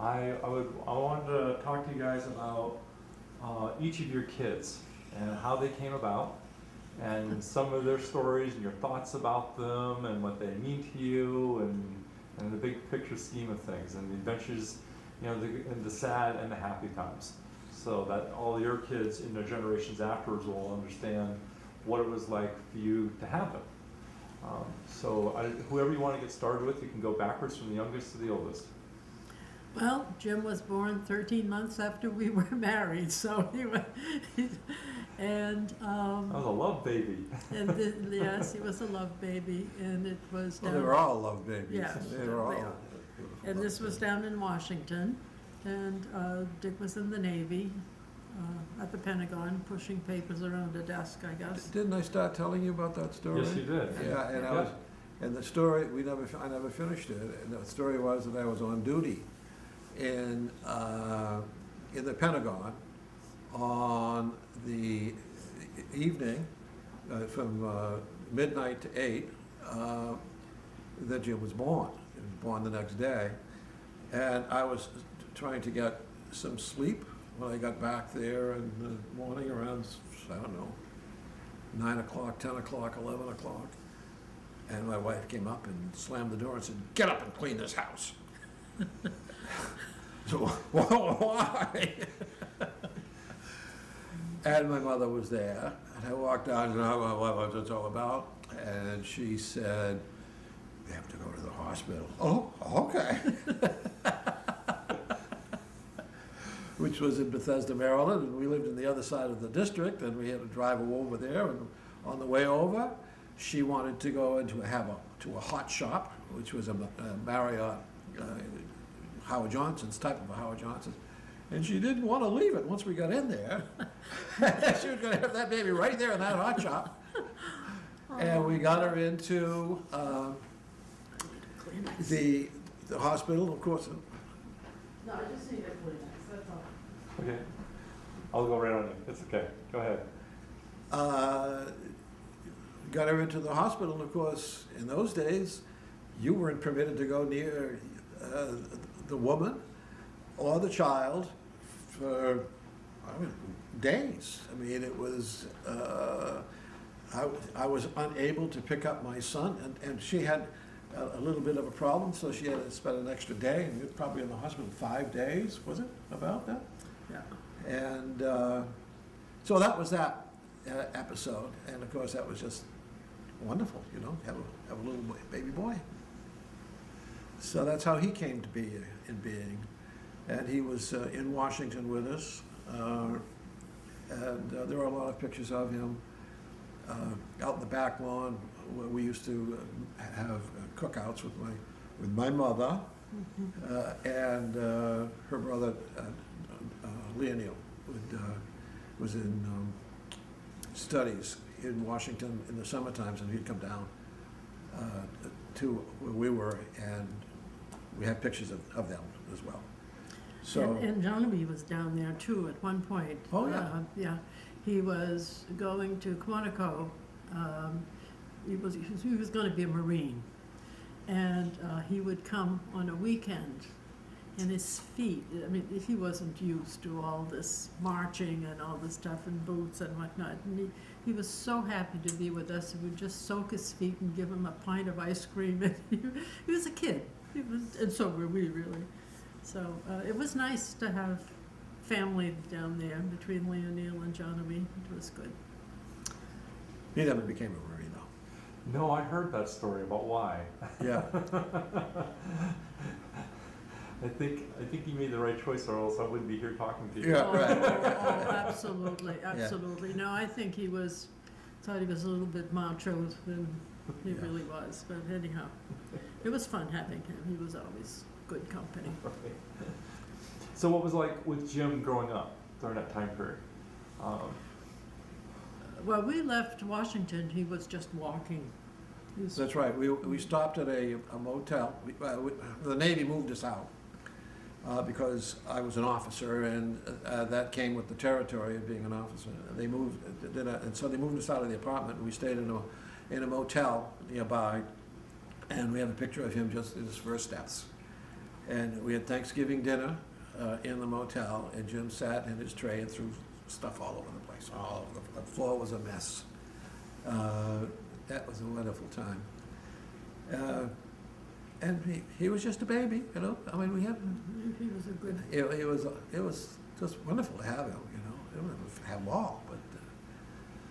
I wanted to talk to you guys about each of your kids and how they came about, and some of their stories and your thoughts about them and what they mean to you, and the big picture scheme of things and the adventures, and the sad and the happy times, so that all your kids in the generations afterwards will understand what it was like for you to have them. Whoever you want to get started with, you can go backwards from the youngest to the oldest. Well, Jim was born 13 months after we were married, so and That was a love baby. yes, he was a love baby, and it was down. Well, they were all love babies. Yeah, They were all. and this was down in Washington, and Dick was in the Navy, at the Pentagon, pushing papers around a desk, I guess. Didn't I start telling you about that story? Yes, you did. Yeah, and the story, I never finished it, and the story was that I was on duty in the Pentagon on the evening from midnight to 8 that Jim was born. He was born the next day, and I was trying to get some sleep when I got back there in the morning around, I don't know, 9 o'clock, 10 o'clock, 11 o'clock. And my wife came up and slammed the door and said, "Get up and clean this house." So, why? And my mother was there, and I walked out and I don't know what it's all about. And she said, "We have to go to the hospital." "Oh, okay." Which was in Bethesda, Maryland, and we lived in the other side of the district, and we had to drive over there. And on the way over, she wanted to go into to a hot shop, which was a Marriott, Howard Johnson's, type of a Howard Johnson's. And she didn't want to leave it once we got in there. She was going to have that baby right there in that hot shop. And we got her into the hospital, of course. No, I just need a Kleenex, that's all. Okay. I'll go right on you. It's okay. Go ahead. Got her into the hospital, and of course, in those days, you weren't permitted to go near the woman or the child for days. I mean, it was, I was unable to pick up my son, and she had a little bit of a problem, so she had to spend an extra day, and we were probably in the hospital 5 days, was it, about that? Yeah. And so that was that episode, and of course that was just wonderful, have a little baby boy. So that's how he came to be in being, and he was in Washington with us, and there are a lot of pictures of him out in the back lawn where we used to have cookouts with my mother and her brother Leonil was in studies in Washington in the summer times, and he'd come down to where we were, and we have pictures of them as well. So And Johnny was down there too at one point. Oh, yeah. Yeah, he was going to Quantico. He was going to be a Marine, and he would come on a weekend, and his feet, I mean, he wasn't used to all this marching and all this stuff and boots and whatnot, and he was so happy to be with us. We would just soak his feet and give him a pint of ice cream, and he was a kid. And so were we, really. So it was nice to have family down there between Leonil and Johnny. It was good. he never became a Marine, though. No, I heard that story about why. Yeah. I think you made the right choice, or else I wouldn't be here talking to you. Yeah, Oh, right. oh, absolutely, absolutely. No, I think he thought he was a little bit macho than he really was. But anyhow, it was fun having him. He was always good company. Right. So what was it like with Jim growing up during that time period? Well, we left Washington. He was just walking. That's right. We stopped at a motel. The Navy moved us out because I was an officer, and that came with the territory of being an officer. And so they moved us out of the apartment, and we stayed in a motel nearby. And we have a picture of him just in his first steps. And we had Thanksgiving dinner in the motel, and Jim sat in his tray and threw stuff all over the place. All over the floor was a mess. That was a wonderful time. And he was just a baby, you know. I mean, we had. He was a good. It was just wonderful to have him, you know. It was have them all, but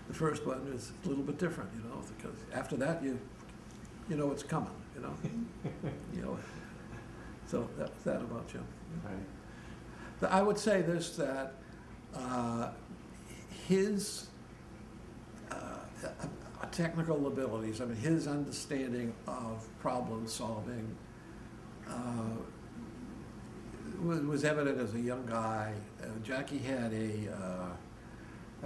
the first one is a little bit different, you know, because after that you know it's coming, you know. You know. So that's that about Jim. Right. I would say this, that his technical abilities, I mean, his understanding of problem solving was evident as a young guy. Jackie had a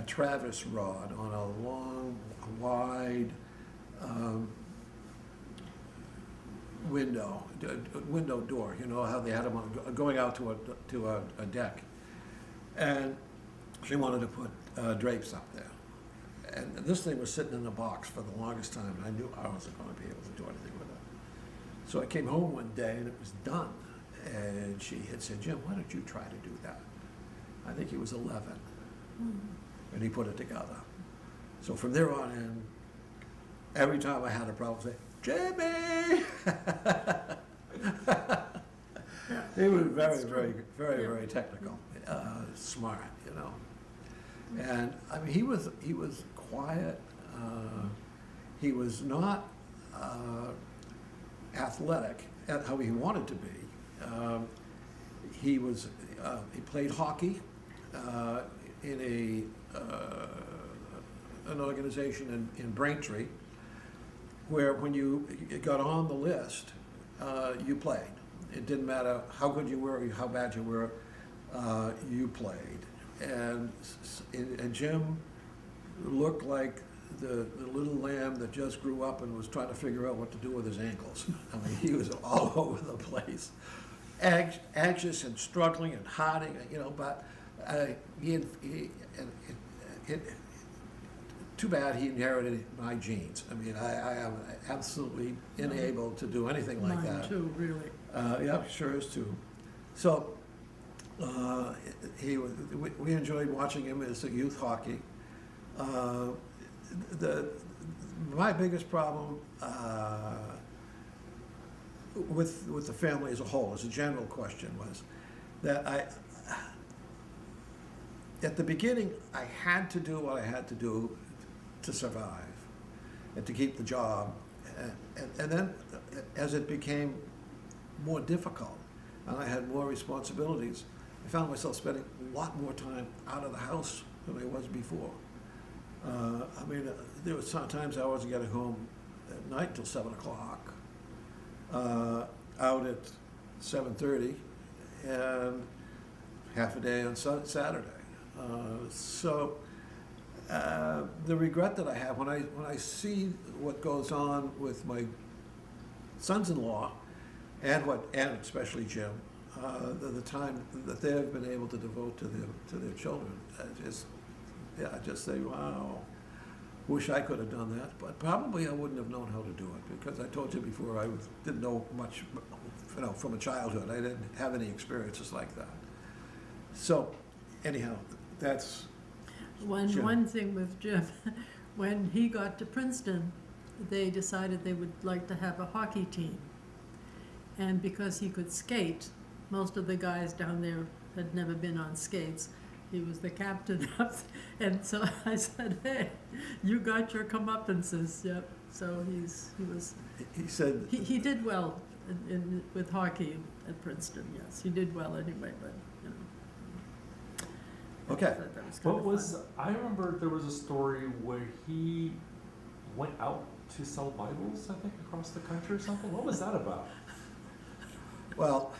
Travis rod on a long, wide window door. You know how they had them on, going out to a deck, and she wanted to put drapes up there. And this thing was sitting in a box for the longest time, and I knew I wasn't going to be able to do anything with it. So I came home one day and it was done, and she had said, "Jim, why don't you try to do that?" I think he was 11, and he put it together. So from there on in, every time I had a problem, I'd say, "Jimmy!" He was very technical, smart, you know. And I mean, he was quiet. He was not athletic at how he wanted to be. He played hockey in an organization in Braintree, where when you got on the list, you played. It didn't matter how good you were, or how bad you were, you played. And Jim looked like the little lamb that just grew up and was trying to figure out what to do with his ankles. I mean, he was all over the place, anxious and struggling and hiding, you know. But too bad he inherited my genes. I mean, I am absolutely unable to do anything like that. Mine too, really. Yeah, sure is too. So. We enjoyed watching him as a youth hockey. My biggest problem with the family as a whole, as a general question, was that at the beginning, I had to do what I had to do to survive and to keep the job, and then as it became more difficult and I had more responsibilities, I found myself spending a lot more time out of the house than I was before. I mean, there were sometimes I wasn't getting home at night until 7 o'clock, out at 7:30, and half a day on Saturday. The regret that I have when I see what goes on with my sons-in-law and especially Jim, the time that they have been able to devote to their children, I just say, wow, wish I could have done that, but probably I wouldn't have known how to do it, because I told you before, I didn't know much, you know, from a childhood. I didn't have any experiences like that. So, anyhow, that's Jim. One thing with Jim, when he got to Princeton, they decided they would like to have a hockey team. And because he could skate, most of the guys down there had never been on skates. He was the captain up, and so I said, "Hey, you got your comeuppances." Yep. So He said he did well with hockey at Princeton. Yes, he did well anyway. But you know. Okay. That was kind What of was, fun. I remember there was a story where he went out to sell Bibles, I think, across the country or something. What was that about? Well,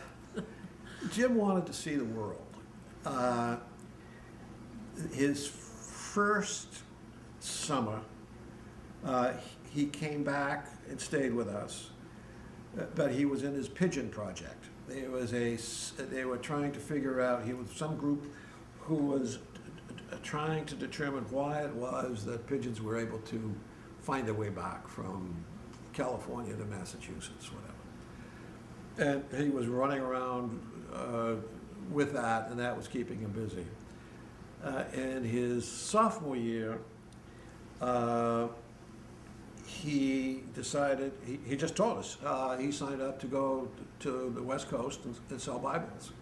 Jim wanted to see the world. His first summer, he came back and stayed with us, but he was in his pigeon project. They were trying to figure out, he was some group who was trying to determine why it was that pigeons were able to find their way back from California to Massachusetts, whatever. And he was running around with that, and that was keeping him busy. In his sophomore year, he decided, he just told us, he signed up to go to the West Coast and sell Bibles.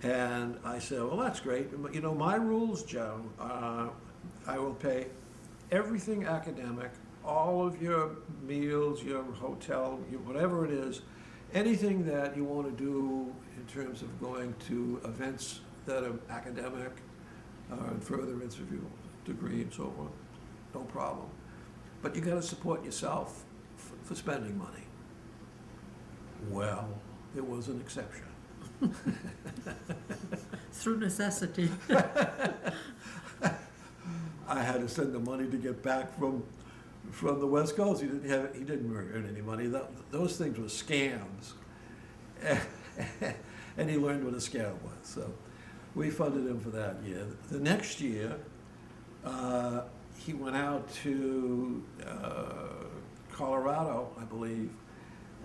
And I said, well, that's great. You know, my rules, Joe, I will pay everything academic, all of your meals, your hotel, whatever it is, anything that you want to do in terms of going to events that are academic, and furtherance of your degree and so on, no problem. But you got to support yourself for spending money. Well, there was an exception. Through necessity. I had to send the money to get back from the West Coast. He didn't earn any money. Those things were scams. And he learned what a scam was. So we funded him for that year. The next year, he went out to Colorado, I believe,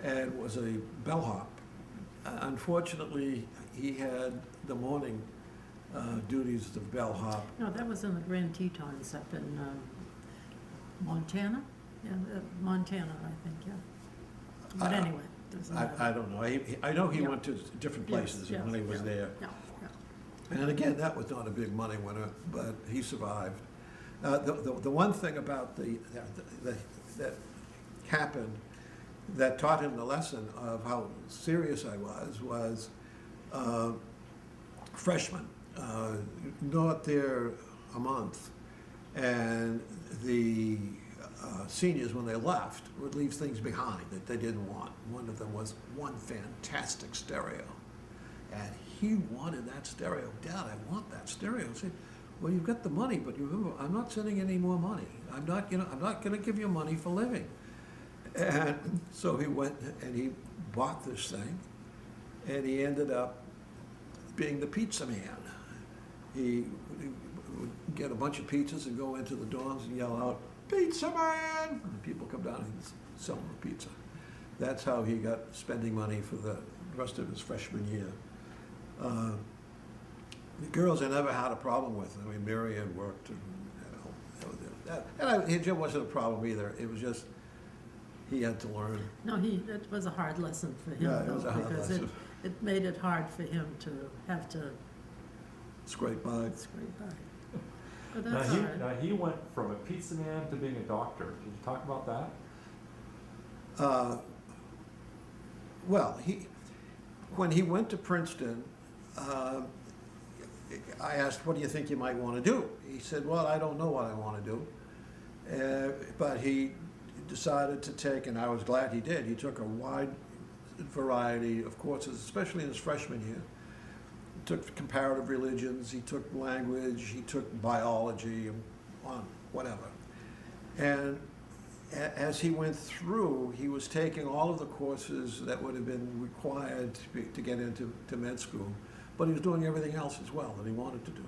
and was a bellhop. Unfortunately, he had the morning duties of bellhop. No, that was in the Grand Tetons up in Montana? Yeah, Montana, I think, yeah. But anyway. doesn't matter. I don't know. I know he Yeah. went to different Yes, places yes, when he was yeah, there. Yeah, And again, that was not a big money winner, but he survived. The one thing about that happened that taught him the lesson of how serious I was freshmen, not there a month, and the seniors, when they left, would leave things behind that they didn't want. One of them was one fantastic stereo, and he wanted that stereo. Dad, I want that stereo. I said, well, you've got the money, but you remember, I'm not sending any more money. I'm not going to give you money for living. And so he went and he bought this thing, and he ended up being the pizza man. He would get a bunch of pizzas and go into the dorms and yell out, "Pizza man!" And people come down and sell him a pizza. That's how he got spending money for the rest of his freshman year. The girls I never had a problem with. I mean, Mary had worked, and it wasn't a problem either. It was just he had to learn. No, it was a hard lesson for him, Yeah, it though, was a hard because lesson. it made it hard for him to have to Scrape by. scrape by. But Now that's he, all right. now he went from a pizza man to being a doctor. Can you talk about that? Well, when he went to Princeton, I asked, what do you think you might want to do? He said, well, I don't know what I want to do. But he decided to take, and I was glad he did, he took a wide variety of courses, especially in his freshman year. He took comparative religions, he took language, he took biology, and whatever. And as he went through, he was taking all of the courses that would have been required to get into med school, but he was doing everything else as well that he wanted to do.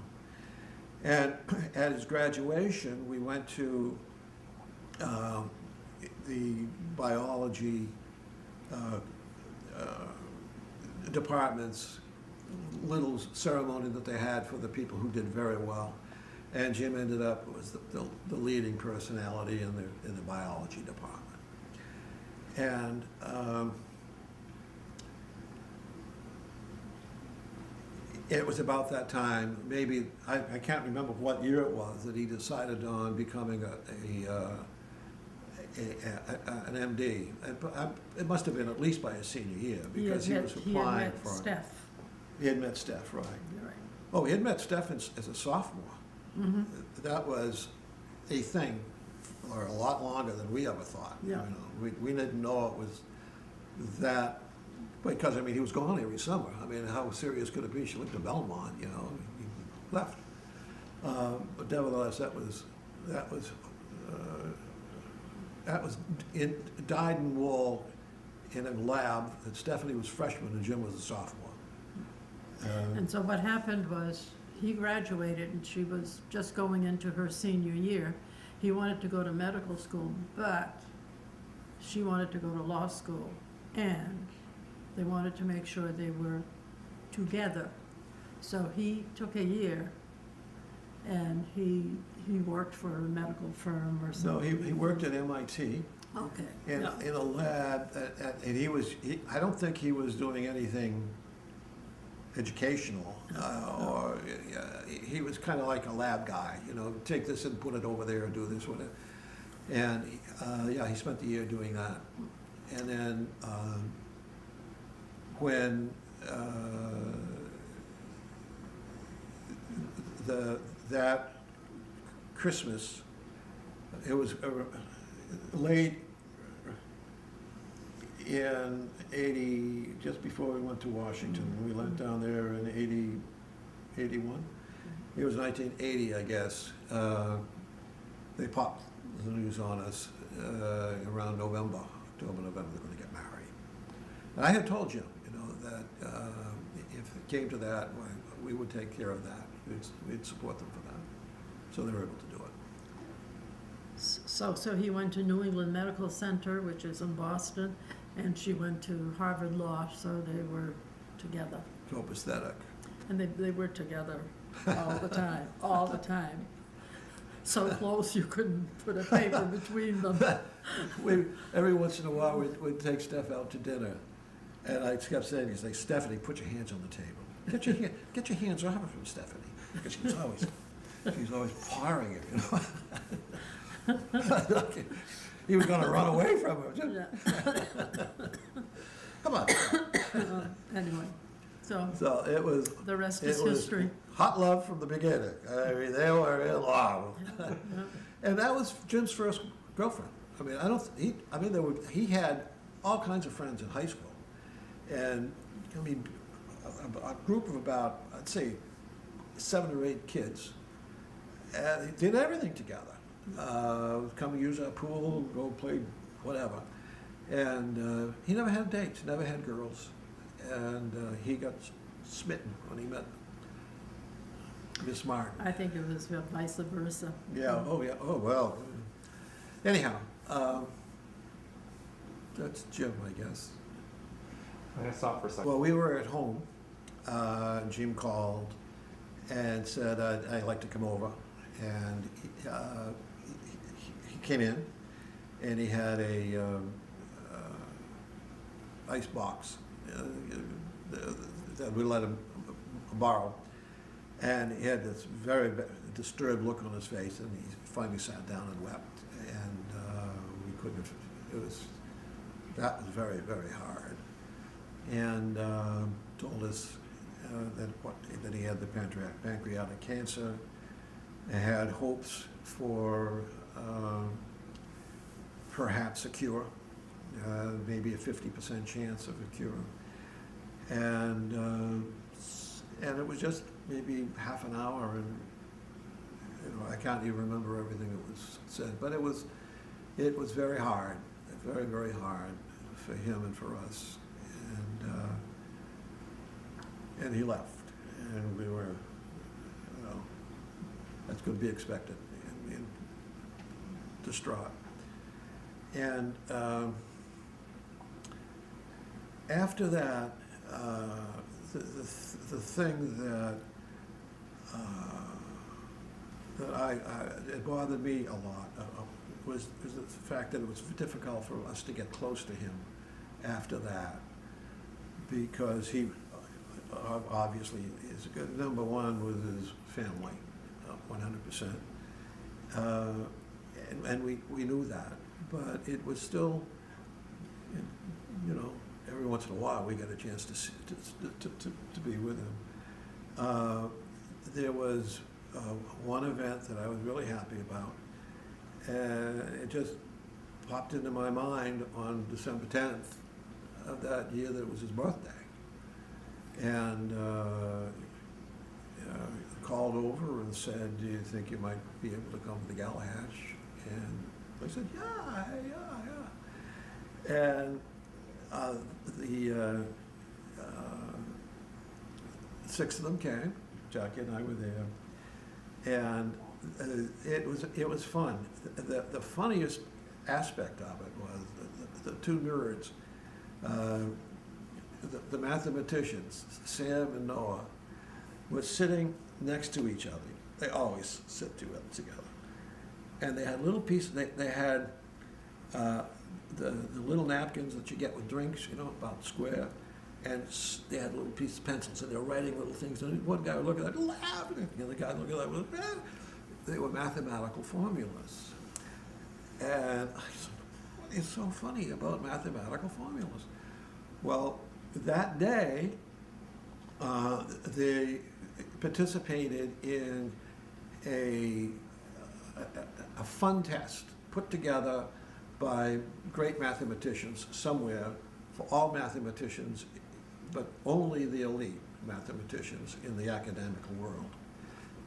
And at his graduation, we went to the biology department's little ceremony that they had for the people who did very well. And Jim ended up was the leading personality in the biology department. And it was about that time, maybe, I can't remember what year it was, that he decided on becoming an MD. It must have been at least by his senior year, because he was applying for it. Steph. He had met Steph, right. You're right. Oh, he had met Steph as a sophomore. Mm-hmm. That was a thing for a lot longer than we ever thought. Yeah. You know, we didn't know it was that, because, I mean, he was gone every summer. I mean, how serious could it be? She lived in Belmont, you know, he left. But nevertheless, that was in dyed-in-wool in a lab that Stephanie was freshman and Jim was a sophomore. And so what happened was, he graduated and she was just going into her senior year. He wanted to go to medical school, but she wanted to go to law school. And They wanted to make sure they were together. So he took a year, and he worked for a medical firm or No, something. he worked at MIT Okay. in, yeah. in a lab, and I don't think he was doing anything educational, or, he was kind of like a lab guy, take this and put it over there and do this, whatever. And, yeah, he spent the year doing that. And then, when, that Christmas, it was late in 80, just before we went to Washington. We went down there in 81. It was 1980, I guess. They popped the news on us around November, October, November, they're going to get married. And I had told Jim, that if it came to that, we would take care of that. We'd support them for that. So they were able to do it. So he went to New England Medical Center, which is in Boston, and she went to Harvard Law, so they were together. Copacetic. And they were together all the time, all the time. So close you couldn't put a paper between them. Every once in a while, we'd take Steph out to dinner, and I kept saying, he'd say, Stephanie, put your hands on the table. Get your hands off from Stephanie, because she's always pawing it, He was going to run away from her. Yeah. Come on. Anyway, so So it was. the rest It is was history. hot love from the beginning. I mean, they were in love. Yeah. And that was Jim's first girlfriend. I mean, he had all kinds of friends in high school. And, I mean, a group of about, I'd say, 7 or 8 kids. And they did everything together. Come use our pool, go play whatever. And he never had dates, never had girls. And he got smitten when he met Miss Martin. I think it was vice versa. Yeah, oh yeah, oh well. Anyhow, that's Jim, I guess. I'm gonna stop for a second. Well, we were at home, Jim called and said, I'd like to come over. And he came in, and he had a ice box that we let him borrow. And he had this very disturbed look on his face, and he finally sat down and wept. And we couldn't, that was very, very hard. And told us that he had the pancreatic cancer, and had hopes for perhaps a cure, maybe a 50% chance of a cure. And it was just maybe half an hour, and I can't even remember everything that was said, but it was very hard, very, very hard for him and for us. And he left, and we were, that's going to be expected, and distraught. And after that, the thing that it bothered me a lot was the fact that it was difficult for us to get close to him after that, because he obviously is good. Number one was his family, 100%, and we knew that, but it was still, every once in a while we got a chance to be with him. There was one event that I was really happy about, and it just popped into my mind on December 10th of that year that it was his birthday. And called over and said, do you think you might be able to come to the Galahash? And I said, yeah. And the 6 of them came. Jackie and I were there, and it was fun. The funniest aspect of it was the 2 nerds the mathematicians, Sam and Noah, were sitting next to each other. They always sit together. And they had little pieces, they had the little napkins that you get with drinks, you know, about square, and they had little pieces of pencils, and they were writing little things. And one guy would look at that, laughing, and the other guy would look at that, they were mathematical formulas. And I said, what is so funny about mathematical formulas? Well, that day, they participated in a fun test put together by great mathematicians somewhere for all mathematicians, but only the elite mathematicians in the academic world.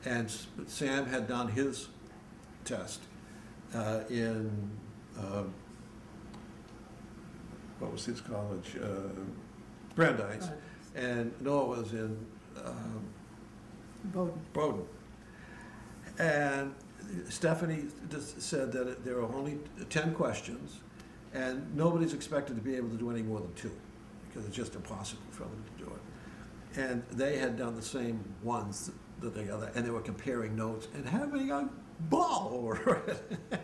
And Sam had done his test in, what was his college? Brandeis. And Noah was in Bowdoin. And Stephanie just said that there are only 10 questions, and nobody's expected to be able to do any more than 2, because it's just impossible for them to do it. And they had done the same ones that the other, and they were comparing notes and having a ball over it.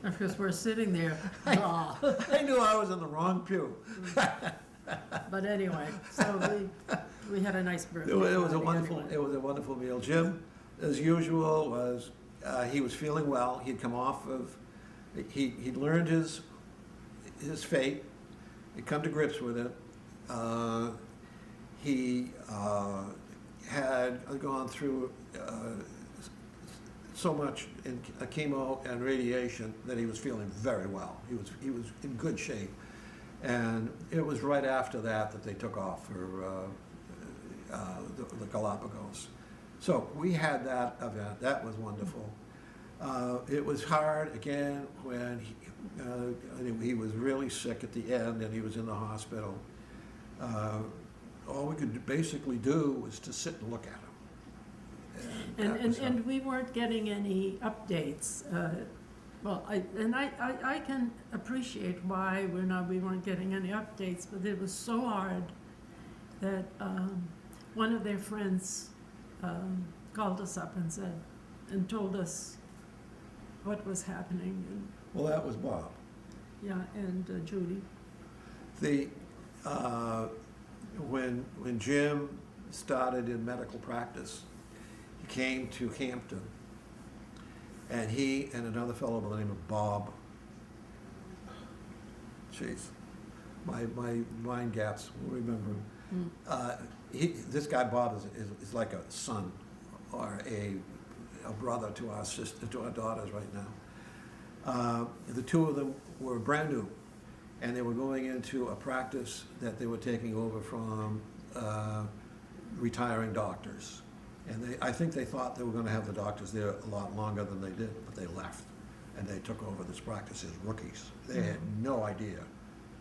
Because we're sitting there, I knew I was in the wrong pew. But anyway, so we had a nice birthday. It was a party wonderful, anyway. it was a wonderful meal. Jim, as usual, was he was feeling well. He'd come off of, he'd learned his fate. He'd come to grips with it. He had gone through so much in chemo and radiation that he was feeling very well. He was in good shape. And it was right after that they took off for the Galapagos. So we had that event. That was wonderful. It was hard, again, when he was really sick at the end and he was in the hospital. All we could basically do was to sit and look at him. And we weren't getting any updates. Well, I can appreciate why we weren't getting any updates, but it was so hard that one of their friends called us up and told us what was happening. And, Well, that was Bob. yeah, and Judy. When Jim started in medical practice, he came to Hampton, and he and another fellow by the name of Bob, jeez, my mind gaps, will remember him. This guy Bob is like a son or a brother to our sister, to our daughters right now. The two of them were brand new, and they were going into a practice that they were taking over from retiring doctors. And I think they thought they were going to have the doctors there a lot longer than they did, but they left, and they took over this practice as rookies. They had no idea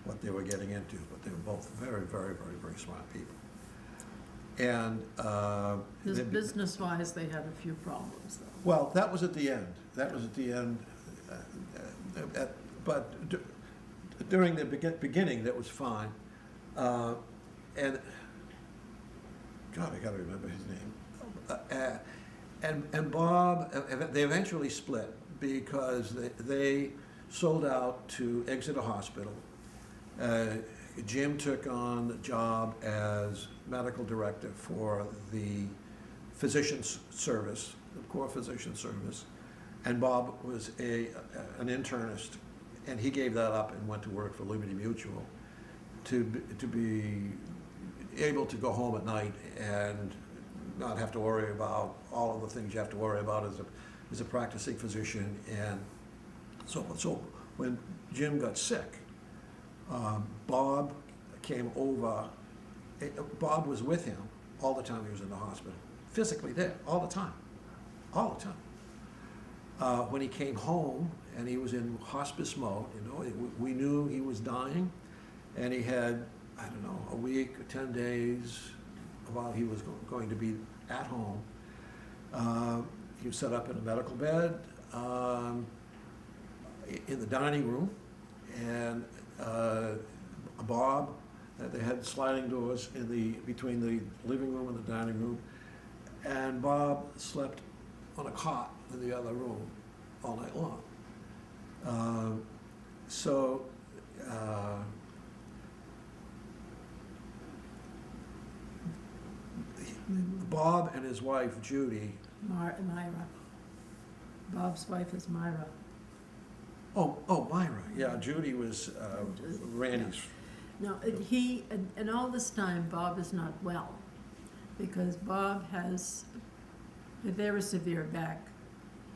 what they were getting into, but they were both very, very, very, very smart people. And Business-wise, they had a few problems, though. well, that was at the end. That was at the end. But during the beginning, that was fine. And God, I got to remember his name. And Bob, they eventually split because they sold out to Exeter Hospital. Jim took on the job as medical director for the physician's service, the core physician service, and Bob was an internist, and he gave that up and went to work for Liberty Mutual to be able to go home at night and not have to worry about all of the things you have to worry about as a practicing physician. And so when Jim got sick, Bob came over. Bob was with him all the time he was in the hospital, physically there, all the time. When he came home and he was in hospice mode, we knew he was dying, and he had, I don't know, a week or 10 days while he was going to be at home. He was set up in a medical bed in the dining room, and Bob They had sliding doors between the living room and the dining room. And Bob slept on a cot in the other room all night long. Bob and his wife Judy. Myra. Bob's wife is Myra. Oh, Myra. Yeah, Judy was Randy's. Now, and all this time, Bob is not well, because Bob has very severe back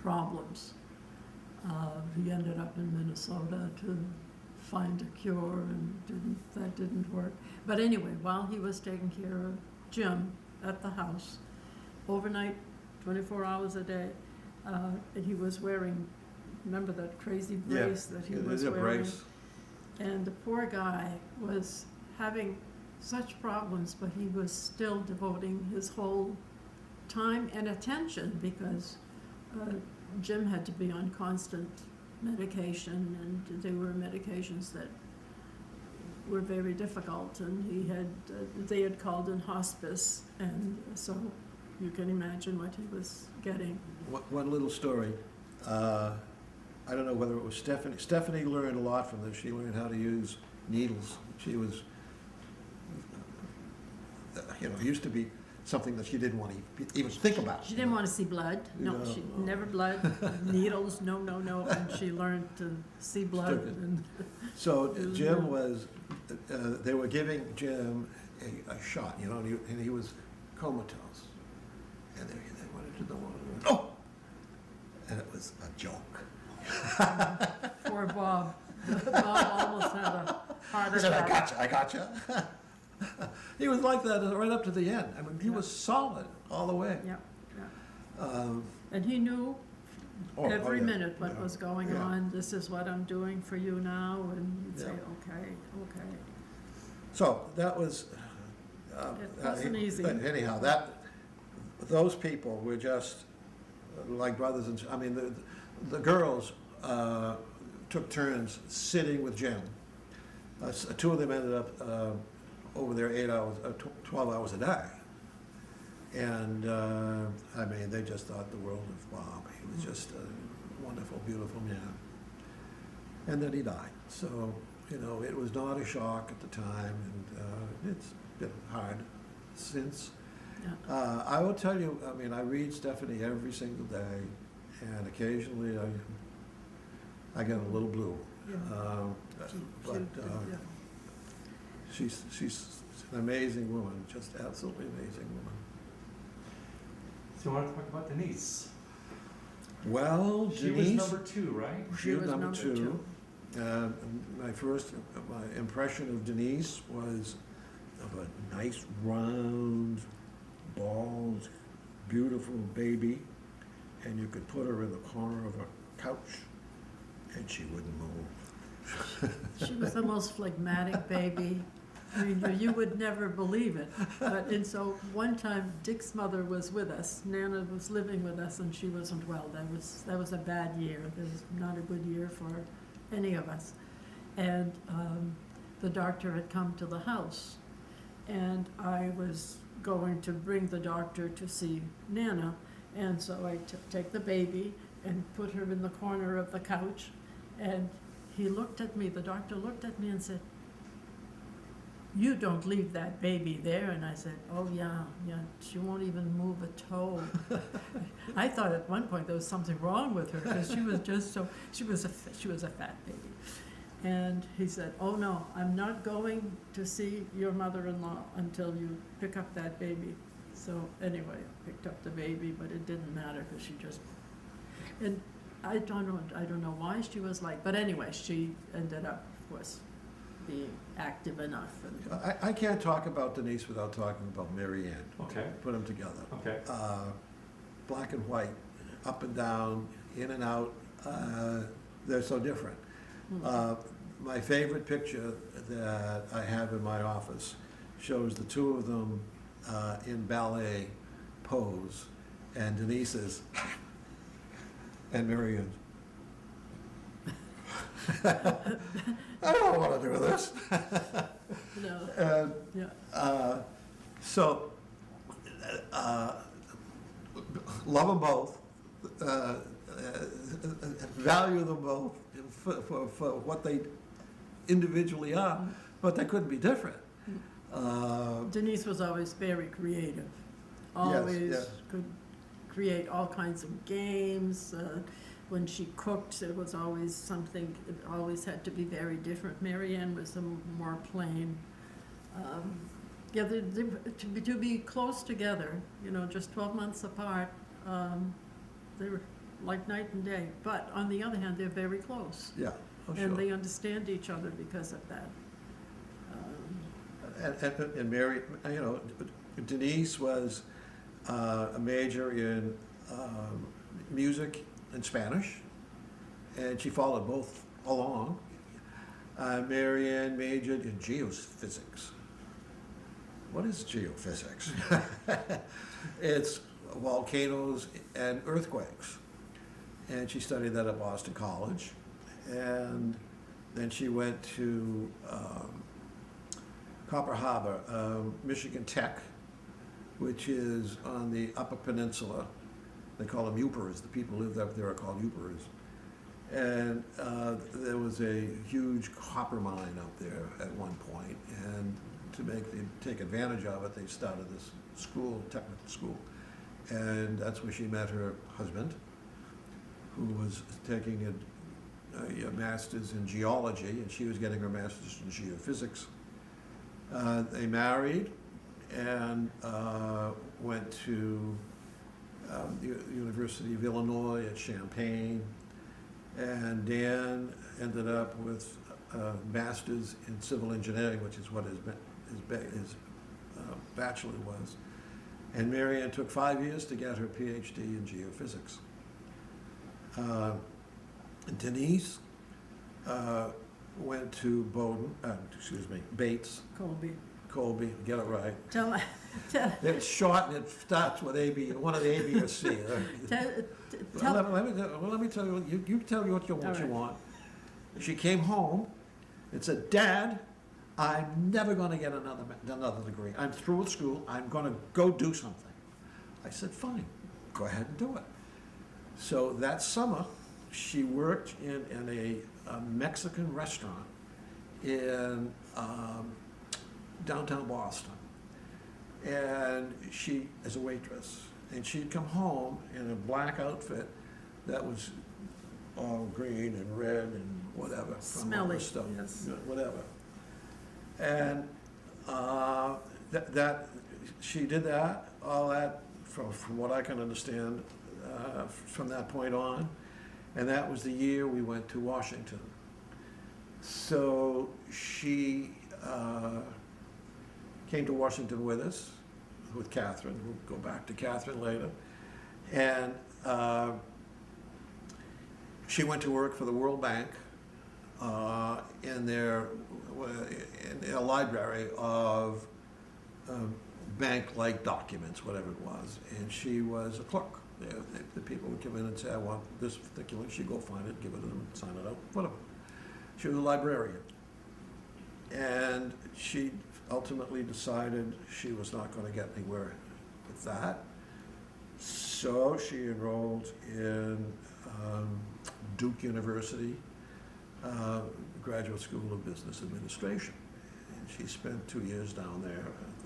problems. He ended up in Minnesota to find a cure, and that didn't work. But anyway, while he was taking care of Jim at the house, overnight, 24 hours a day, and he was wearing, remember that crazy brace that he was wearing? Brace. And the poor guy was having such problems, but he was still devoting his whole time and attention, because Jim had to be on constant medication, and there were medications that were very difficult, and they had called in hospice, and so you can imagine what he was getting. One little story. I don't know whether it was Stephanie. Stephanie learned a lot from this. She learned how to use needles. She was, used to be something that she didn't want to even think about. She didn't want to see blood. No, she never blood. Needles, no. And she learned to see blood. And so Jim was, they were giving Jim a shot, and he was comatose. And they wanted to know what it was. Oh! And it was a joke. Poor Bob. Bob almost had a heart He said, attack. I gotcha. He was like that right up to the end. I mean, he was solid all the way. Yeah. And he knew every minute what was going on. This is what I'm doing for you now, and he'd say, okay. So that was. It wasn't easy. But anyhow, those people were just like brothers and. I mean, the girls took turns sitting with Jim. Two of them ended up over there 8 hours, 12 hours a day. And I mean, they just thought the world of Bob. He was just a wonderful, beautiful man. And then he died. So, it was not a shock at the time, and it's been hard since. Yeah. I will tell you, I mean, I read Stephanie every single day, and occasionally I get a little blue. She's an amazing woman, just absolutely amazing woman. So you want to talk about Denise? Well, She was number 2, right? She was number two. My impression of Denise was of a nice, round, bald, beautiful baby, and you could put her in the corner of a couch, and she wouldn't move. She was the most phlegmatic baby. I mean, you would never believe it. And so one time, Dick's mother was with us. Nana was living with us, and she wasn't well. That was a bad year. It was not a good year for any of us. And the doctor had come to the house, and I was going to bring the doctor to see Nana. And so I take the baby and put her in the corner of the couch, and he looked at me, the doctor looked at me and said, "You don't leave that baby there." And I said, "Oh yeah, she won't even move a toe." I thought at one point there was something wrong with her, because she was just she was a fat baby. And he said, "Oh no, I'm not going to see your mother-in-law until you pick up that baby." So anyway, I picked up the baby, but it didn't matter, because she just, and I don't know why she was like, but anyway, she ended up, of course, being active enough. And I can't talk about Denise without talking about Mary Ann. Okay. Put them together. Okay. Black and white, up and down, in and out. They're so different. My favorite picture that I have in my office shows the two of them in ballet pose, and Denise is, and Mary Ann. I don't want to do this. No, And yeah, so, love them both, value them both for what they individually are, but they couldn't be different. Denise was always very creative. Always yes. could create all kinds of games. When she cooked, it was always something, it always had to be very different. Marianne was a more plain. Yeah, to be close together, you know, just 12 months apart, they were like night and day. But on the other hand, they're very close. Yeah, oh, And they sure. understand each other because of that. And Mary, you know, Denise was a major in music and Spanish, and she followed both along. Marianne majored in geophysics. What is geophysics? It's volcanoes and earthquakes. And she studied that at Boston College. And then she went to Copper Harbor, Michigan Tech, which is on the Upper Peninsula. They call them Upers. The people who live up there are called Upers. And there was a huge copper mine up there at one point, and to take advantage of it, they started this school, technical school. And that's where she met her husband, who was taking a master's in geology, and she was getting her master's in geophysics. They married and went to the University of Illinois at Champaign. And Dan ended up with a master's in civil engineering, which is what his bachelor was. And Marianne took 5 years to get her PhD in geophysics. Denise went to Bates, Colby, get it right. Tell, It's short and it starts with AB, one of the A, B, or C. Let me tell you, you tell me what you right. want. She came home and said, Dad, I'm never going to get another degree. I'm through with school. I'm going to go do something. I said, fine, go ahead and do it. So that summer, she worked in a Mexican restaurant in downtown Boston. And she, as a waitress, and she'd come home in a black outfit that was all green and red and whatever. From all Smelly, the stuff, yes. whatever. And that she did that, all that, from what I can understand, from that point on. And that was the year we went to Washington. So she came to Washington with us, with Catherine. We'll go back to Catherine later. And she went to work for the World Bank in their library of bank-like documents, whatever it was. And she was a clerk. The people would come in and say, I want this particular, she'd go find it, give it to them, sign it out, whatever. She was a librarian. And she ultimately decided she was not going to get anywhere with that. So she enrolled in Duke University, Graduate School of Business Administration. And she spent 2 years down there at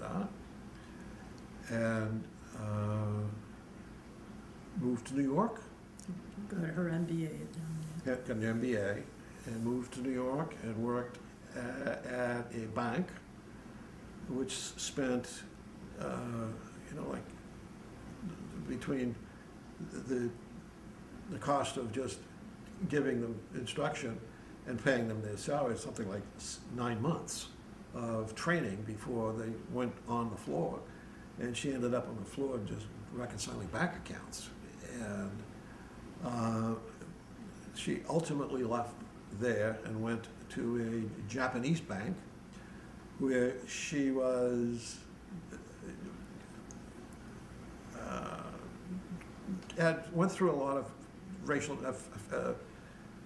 that. And moved to New York. Got her MBA down there. Got an MBA, and moved to New York and worked at a bank, which spent, like between the cost of just giving them instruction and paying them their salary, something like 9 months of training before they went on the floor. And she ended up on the floor just reconciling bank accounts. And she ultimately left there and went to a Japanese bank where she was went through a lot of racial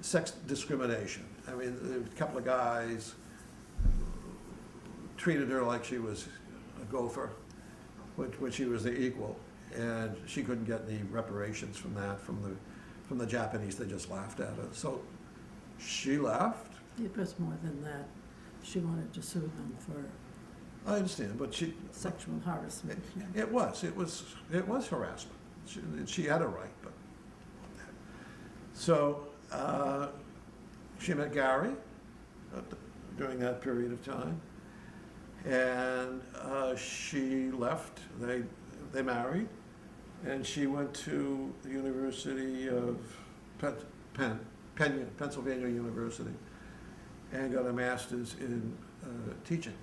sex discrimination. I mean, there were a couple of guys treated her like she was a gopher, when she was the equal, and she couldn't get any reparations from that, from the Japanese. They just laughed at her. So she left. It was more than that. She wanted to sue them for I understand, but sexual harassment. it was harassment. She had a right, but. So, she met Gary during that period of time, and she left. They married, and she went to the University of Pennsylvania University, and got a master's in teaching.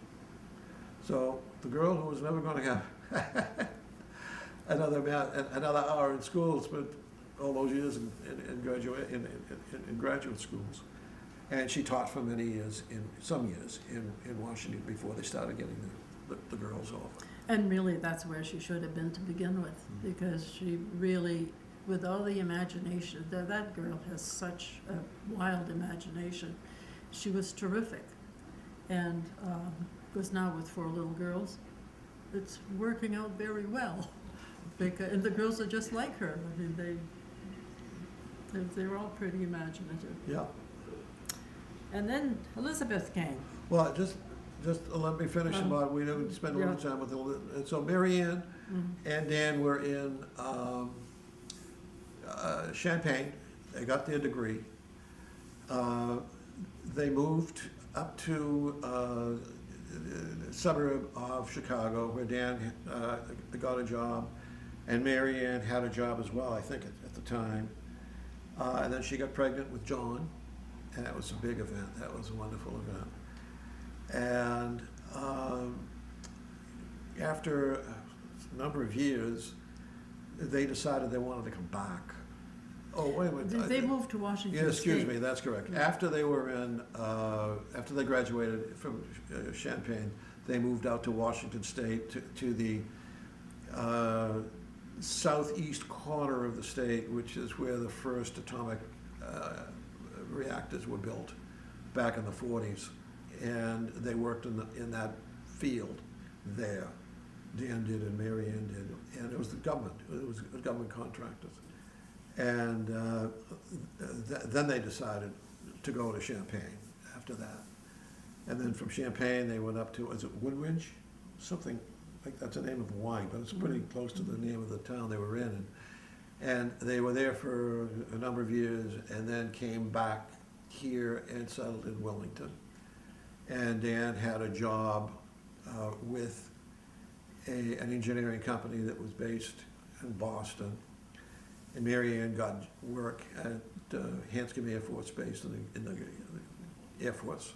So the girl who was never going to have another hour in school spent all those years in graduate schools, and she taught for many years, some years in Washington before they started getting the girls over. And really, that's where she should have been to begin with, because she really, with all the imagination, that girl has such a wild imagination. She was terrific, and was now with 4 little girls. It's working out very well, and the girls are just like her. I mean, they're all pretty imaginative. Yeah. And then Elizabeth came. Well, just let me finish about, we didn't spend a little time with Elizabeth. So Mary Ann and Dan were in Champaign. They got their degree. They moved up to the suburb of Chicago, where Dan got a job, and Mary Ann had a job as well, I think, at the time. And then she got pregnant with John, and that was a big event. That was a wonderful event. And after a number of years, they decided they wanted to come back. Oh, wait a minute. They moved to Washington Yeah, excuse State. me, that's correct. Yeah. After they were after they graduated from Champaign, they moved out to Washington State, to the southeast corner of the state, which is where the first atomic reactors were built back in the 40s. And they worked in that field there. Dan did and Mary Ann did. And it was the government. It was government contractors. And then they decided to go to Champaign after that. And then from Champaign, they went up to, is it Woodridge? Something like that's the name of a wine, but it's pretty close to the name of the town they were in. And they were there for a number of years, and then came back here and settled in Wilmington. And Dan had a job with an engineering company that was based in Boston. And Mary Ann got work at Hanscom Air Force Base in the Air Force.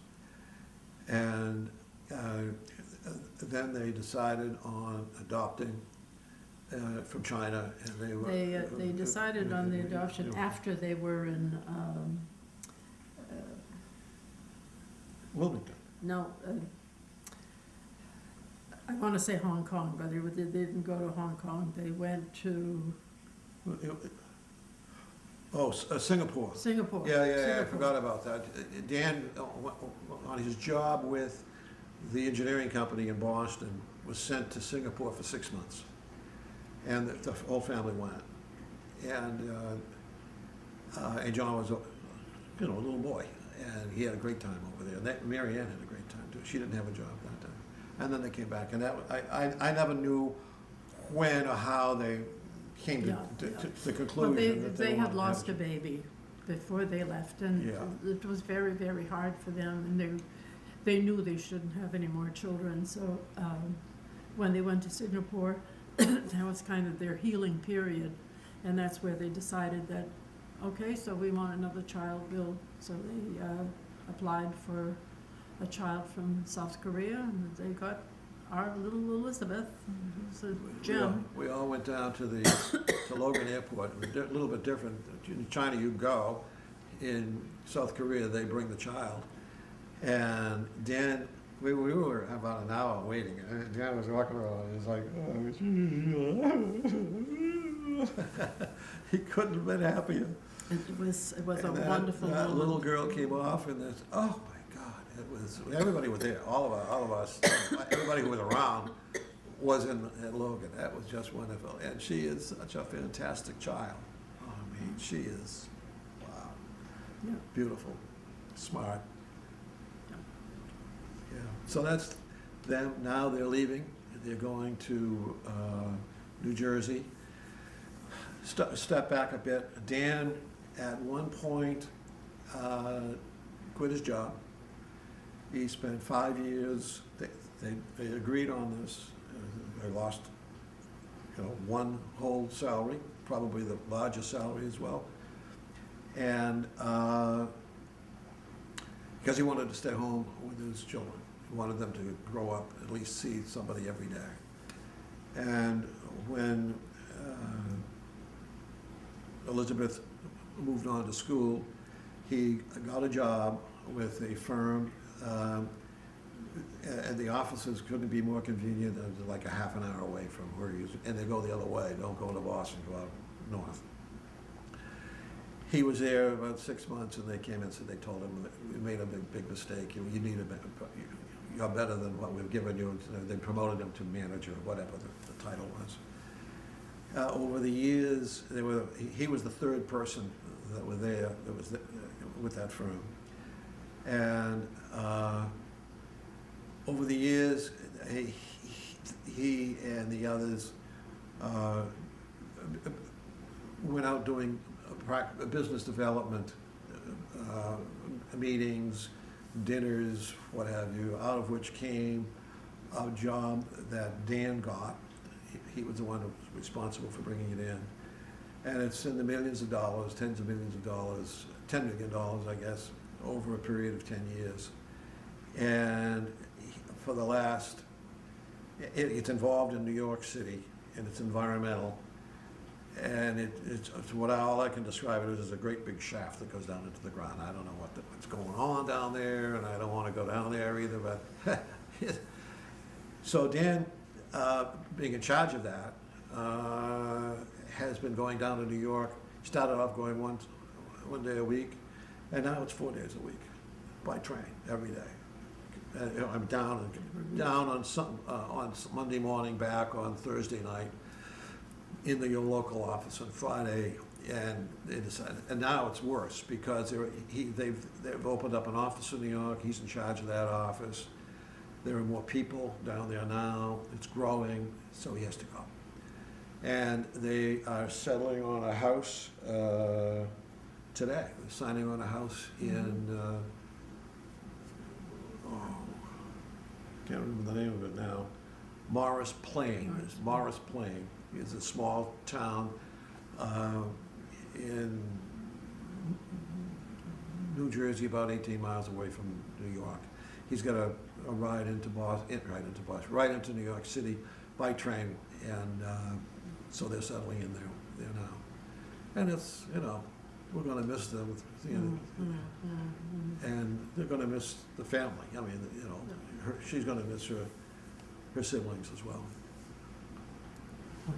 And then they decided on adopting from China, and They decided on the adoption after they were in, Wilmington. no, I want to say Hong Kong, but they didn't go to Hong Kong. They went to Singapore. Singapore. Yeah, I Singapore. forgot about that. Dan, on his job with the engineering company in Boston, was sent to Singapore for 6 months. And the whole family went. And John was, a little boy, and he had a great time over there. And Mary Ann had a great time too. She didn't have a job that time. And then they came back, and I never knew when or how they came to the conclusion Well, that they wanted had to lost a have baby before they left, and Yeah. it was very, very hard for them, and they knew they shouldn't have any more children. So when they went to Singapore, that was kind of their healing period, and that's where they decided that, okay, so we want another child. So they applied for a child from South Korea, and they got our little Elizabeth. It's a gem. We all went down to Logan Airport. It was a little bit different. In China, you go. In South Korea, they bring the child. And Dan, we were about an hour waiting. And Dan was walking around. He was like, he couldn't have been happier. It was a And wonderful that moment. little girl came off, and this, oh my God, it was, everybody was there, all of us, everybody who was around was at Logan. That was just wonderful. And she is such a fantastic child. I mean, she is, wow, Yeah. beautiful, smart. Yeah. Yeah. So that's them. Now they're leaving. They're going to New Jersey. Step back a bit. Dan, at one point, quit his job. He spent 5 years. They agreed on this. They lost, one whole salary, probably the largest salary as well, and because he wanted to stay home with his children. He wanted them to grow up, at least see somebody every day. And when Elizabeth moved on to school, he got a job with a firm, and the offices couldn't be more convenient, like a half an hour away from where he was, and they go the other way, don't go to Boston, go out north. He was there about 6 months, and they came and said, they told him that we made a big mistake, you need you're better than what we've given you. And they promoted him to manager, whatever the title was. Over the years, he was the third person that were there that was with that firm. And over the years, he and the others went out doing business development meetings, dinners, what have you, out of which came a job that Dan got. He was the one who was responsible for bringing it in. And it's in the millions of dollars, tens of millions of dollars, $10 million, I guess, over a period of 10 years. And for the last, it's involved in New York City, and it's environmental. And it's all I can describe it as a great big shaft that goes down into the ground. I don't know what's going on down there, and I don't want to go down there either, but. So Dan, being in charge of that, has been going down to New York. Started off going one day a week, and now it's 4 days a week by train every day. I'm down on Monday morning, back on Thursday night in your local office on Friday, and they decided. And now it's worse because they've opened up an office in New York. He's in charge of that office. There are more people down there now. It's growing, so he has to go. And they are settling on a house today. They're signing on a house in, can't remember the name of it now, Morris Plain. It's Morris Plain. It's a small town in New Jersey, about 18 miles away from New York. He's got a ride into right into New York City by train, and so they're settling in there now. And it's, we're going to miss them, and they're going to miss the family. I mean, she's going to miss her siblings as well.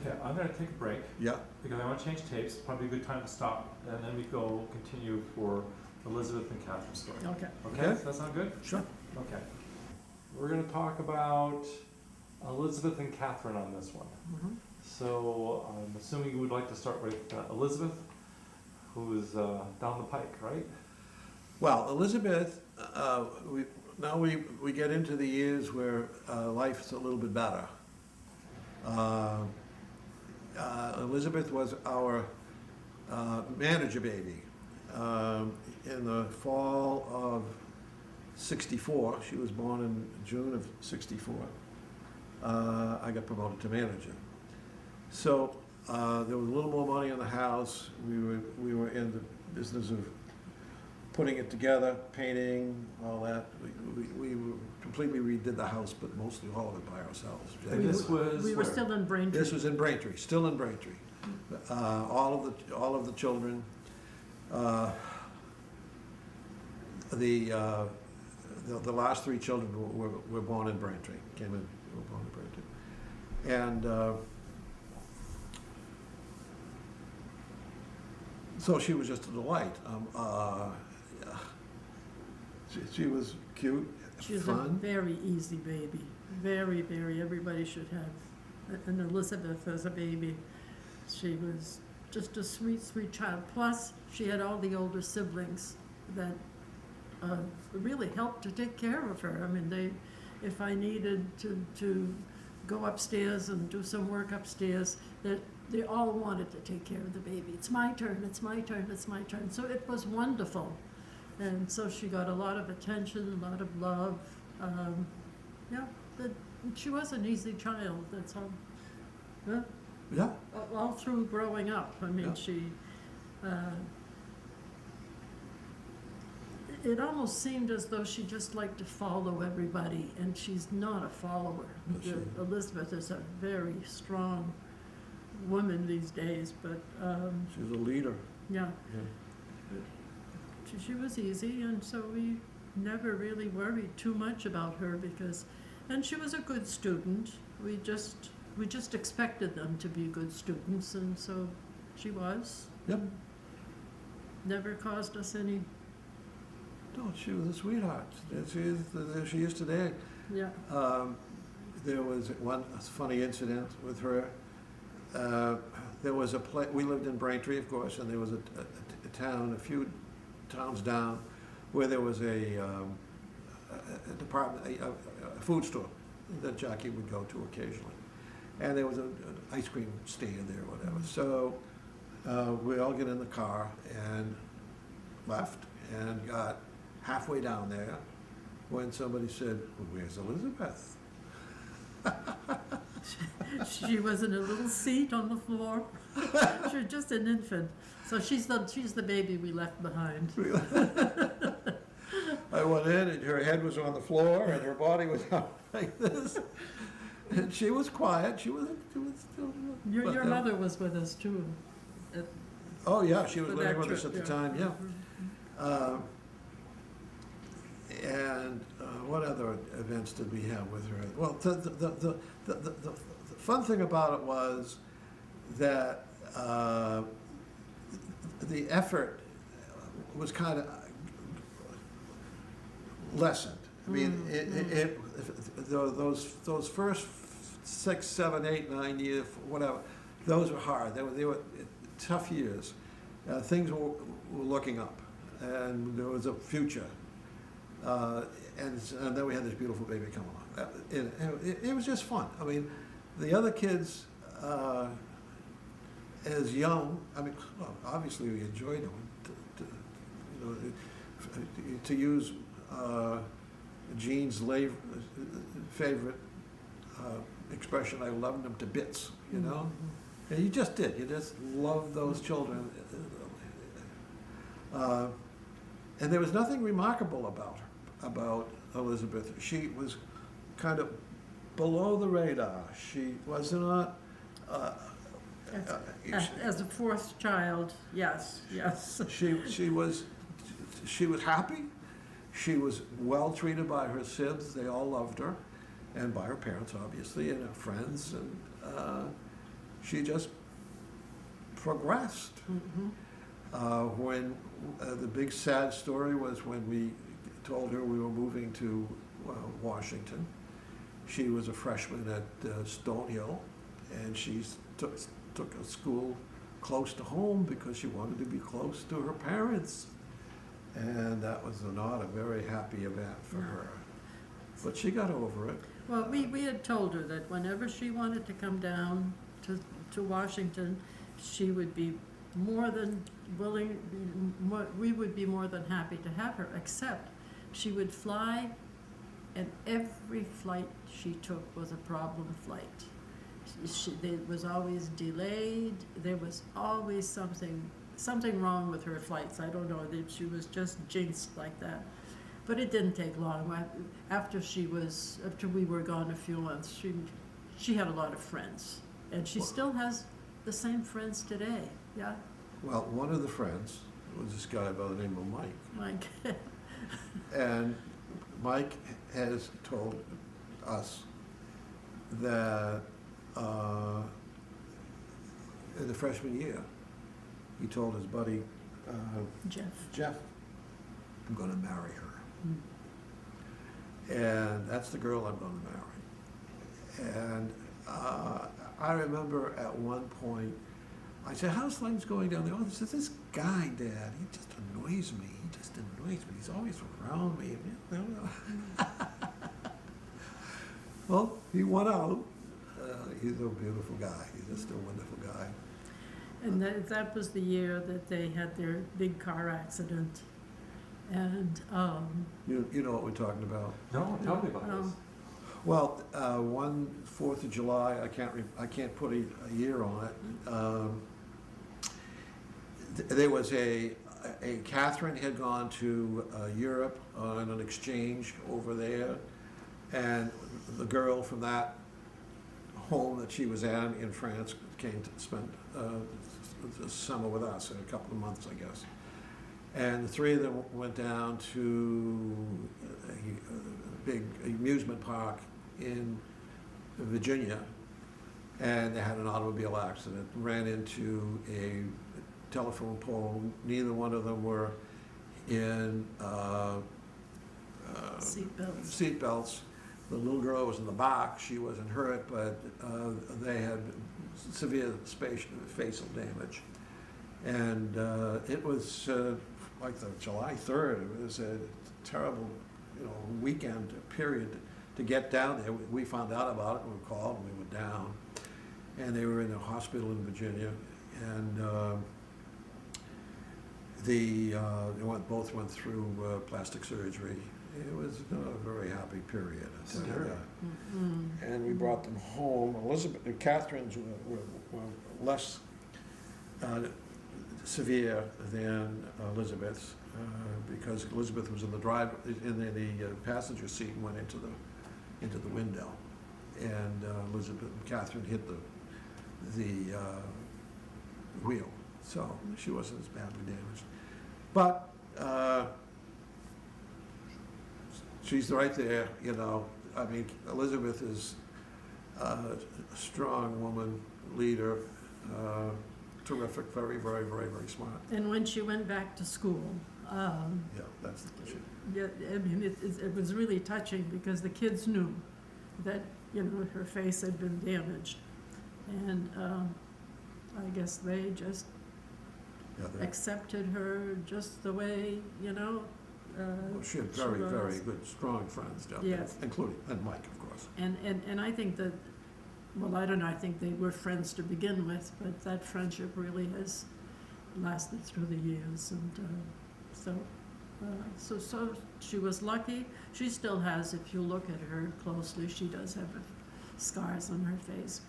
Okay, I'm gonna take a break. Yeah. Because I wanna change tapes, probably a good time to stop, and then we continue for Elizabeth and Catherine's story. Okay. Okay, Okay. does that sound good? Sure. Okay. We're gonna talk about Elizabeth and Catherine on this one. Mhm. So I'm assuming you would like to start with Elizabeth, who is down the pike, right? Well, Elizabeth, we get into the years where life's a little bit better. Elizabeth was our manager baby. In the fall of '64, she was born in June of '64, I got promoted to manager. So there was a little more money in the house. We were in the business of putting it together, painting, all that. We completely redid the house, but mostly all of it by ourselves. And this was We were where? still in Braintree. This was in Braintree, still in Braintree. All of the children, the last 3 children were born in Braintree, were born in Braintree. And So she was just a delight. Yeah. She was cute, She was a fun. very easy baby, very, very, everybody should have an Elizabeth as a baby. She was just a sweet, sweet child. Plus, she had all the older siblings that really helped to take care of her. I mean, if I needed to go upstairs and do some work upstairs, that they all wanted to take care of the baby. It's my turn, it's my turn, it's my turn. So it was wonderful. And so she got a lot of attention, a lot of love. Yeah, she was an easy child, that's all. Yeah, Yeah, all through growing up. I mean, Yeah. she, it almost seemed as though she just liked to follow everybody, and she's not a follower. No, she- Elizabeth is a very strong woman these days, but, she was a leader. yeah, Yeah. she was easy, and so we never really worried too much about her because, and she was a good student. We just expected them to be good students, and so she was. Yep. Never caused us any, No, she was a sweetheart. She is today. yeah. There was one funny incident with her. There was we lived in Braintree, of course, and there was a town, a few towns down, where there was a department, a food store that Jackie would go to occasionally. And there was an ice cream stand there or whatever. So we all get in the car and left and got halfway down there when somebody said, "Well, where's Elizabeth?" She was in a little seat on the floor. She was just an infant. So she's the baby we left behind. I went in and her head was on the floor and her body was out like this. And she was quiet. She was still. Your mother was with us too. Oh, yeah, she was for living that with us at trip, the time, yeah. And what other events did we have with her? Well, the fun thing about it was that the effort was kind of lessened. I mean, those first 6, 7, 8, 9 years, whatever, those were hard. They were tough years. Things were looking up, and there was a future. And then we had this beautiful baby come along. It was just fun. I mean, the other kids, as young, I mean, well, obviously we enjoyed them. To use Jean's favorite expression, I loved them to bits, you know? And you just did. You just loved those children. And there was nothing remarkable about Elizabeth. She was kind of below the radar. She was not. As a fourth child, yes. She was happy. She was well treated by her sibs. They all loved her, and by her parents, obviously, and her friends. And she just progressed. When the big sad story was when we told her we were moving to Washington. She was a freshman at Stonehill, and she took a school close to home because she wanted to be close to her parents. And that was not a very happy event for her. But she got over it. Well, we had told her that whenever she wanted to come down to Washington, she would be more than willing, we would be more than happy to have her, except she would fly, and every flight she took was a problem flight. It was always delayed. There was always something wrong with her flights. I don't know, that she was just jinxed like that. But it didn't take long. After we were gone a few months, she had a lot of friends, and she still has the same friends today. Yeah. Well, one of the friends was this guy by the name of Mike. Like. And Mike has told us that in the freshman year, he told his buddy, Jeff. I'm gonna marry her. Mm. And that's the girl I'm gonna marry. And I remember at one point, I said, how's things going down there? Oh, he said, this guy, Dad, he just annoys me. He just annoys me. He's always around me. Well, he won out. He's a beautiful guy. He's just a wonderful guy. And that was the year that they had their big car accident. And, You know what we're talking about? No, tell me about this. Well, one 4th of July, I can't put a year on it. There was Catherine had gone to Europe on an exchange over there, and the girl from that home that she was in France came to spend the summer with us, a couple of months, I guess. And the three of them went down to a big amusement park in Virginia, and they had an automobile accident, ran into a telephone pole. Neither one of them were in seat belts. The little girl was in the box. She wasn't hurt, but they had severe facial damage. And it was like the July 3rd. It was a terrible, weekend period to get down there. We found out about it, and we called, and we went down. And they were in a hospital in Virginia, and they both went through plastic surgery. It was a very happy period. I tell you that. mm-hmm. And we brought them home. Catherine's were less severe than Elizabeth's, because Elizabeth was in the passenger seat and went into the window, and Catherine hit the wheel, so she wasn't as badly damaged. But she's right there, I mean, Elizabeth is a strong woman, leader, terrific, very, very, very, very smart. And when she went back to school, Yeah, that's the issue. yeah, I mean, it was really touching because the kids knew that, her face had been damaged. And I guess they just accepted her just the way, Well, she had very, was. very good, strong friends down Yes. there, including, and Mike, of course. And I think that, well, I don't know, I think they were friends to begin with, but that friendship really has lasted through the years. And so she was lucky. She still has, if you look at her closely, she does have scars on her face.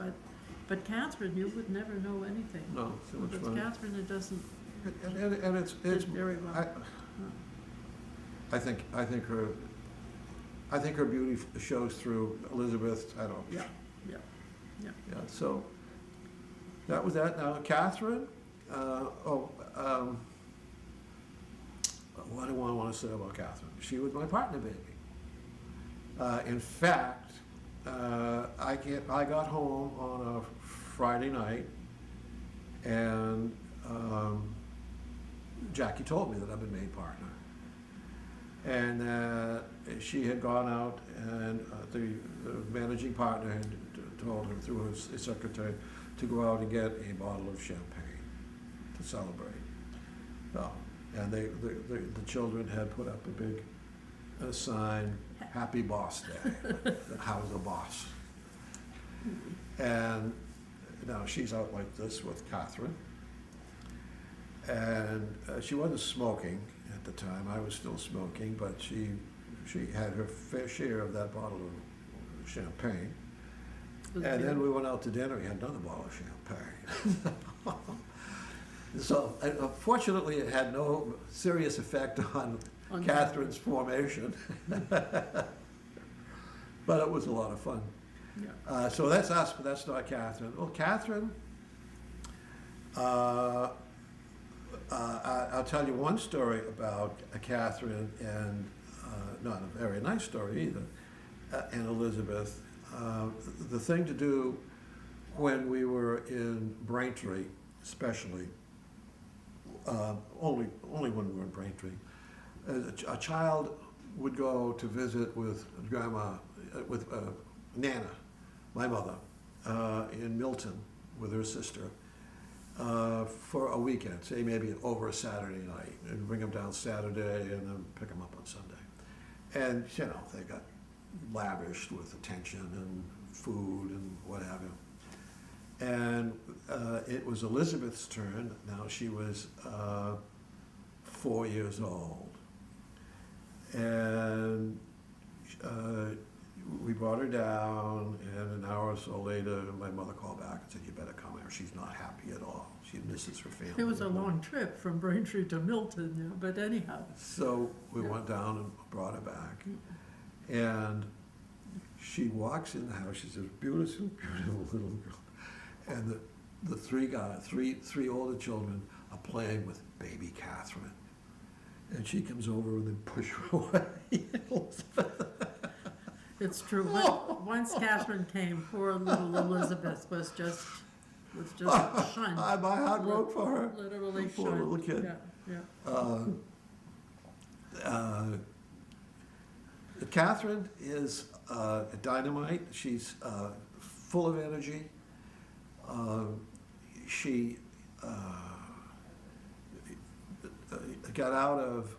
But Catherine, you would never know anything. No, so much With fun. Catherine, it doesn't. And it's Did very well. I think her beauty shows through. Elizabeth, I don't. Yeah. Yeah. So that was that. Now Catherine. What do I want to say about Catherine? She was my partner baby. In fact, I got home on a Friday night, and Jackie told me that I've been made partner. And she had gone out, and the managing partner had told her through his secretary to go out and get a bottle of champagne to celebrate. And the children had put up a big sign, "Happy Boss Day." How's the boss? And now she's out like this with Catherine, and she wasn't smoking at the time. I was still smoking, but she had her fair share of that bottle of champagne. And then we went out to dinner. We had another bottle of champagne. So, fortunately, it had no serious effect on Catherine's formation. But it was a lot of fun. Yeah. So that's us, but that's not Catherine. Well, Catherine, I'll tell you one story about Catherine, and not a very nice story either, and Elizabeth. The thing to do when we were in Braintree, especially, only when we were in Braintree. A child would go to visit with grandma, with Nana, my mother, in Milton with her sister for a weekend, say maybe over a Saturday night, and bring them down Saturday and then pick them up on Sunday. And, you know, they got lavished with attention and food and what have you. And it was Elizabeth's turn. Now she was 4 years old. And we brought her down, and an hour or so later, my mother called back and said, "You better come here. She's not happy at all. She misses her family." It was a long trip from Braintree to Milton, yeah, but anyhow. So we Yeah. went down and brought her back. And she walks in the house. She's a beautiful, beautiful little girl. And the three older children are playing with baby Catherine. And she comes over and then push her away. It's true. Once Catherine came, poor little Elizabeth was just shunned. My heart broke for her. Literally Poor shunned. little kid. Yeah. Catherine is dynamite. She's full of energy. She got out of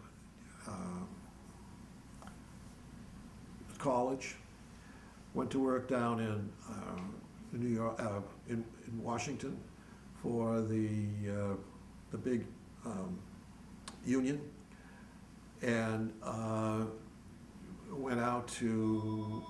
college, went to work down in New York, in Washington, for the big union, and went out to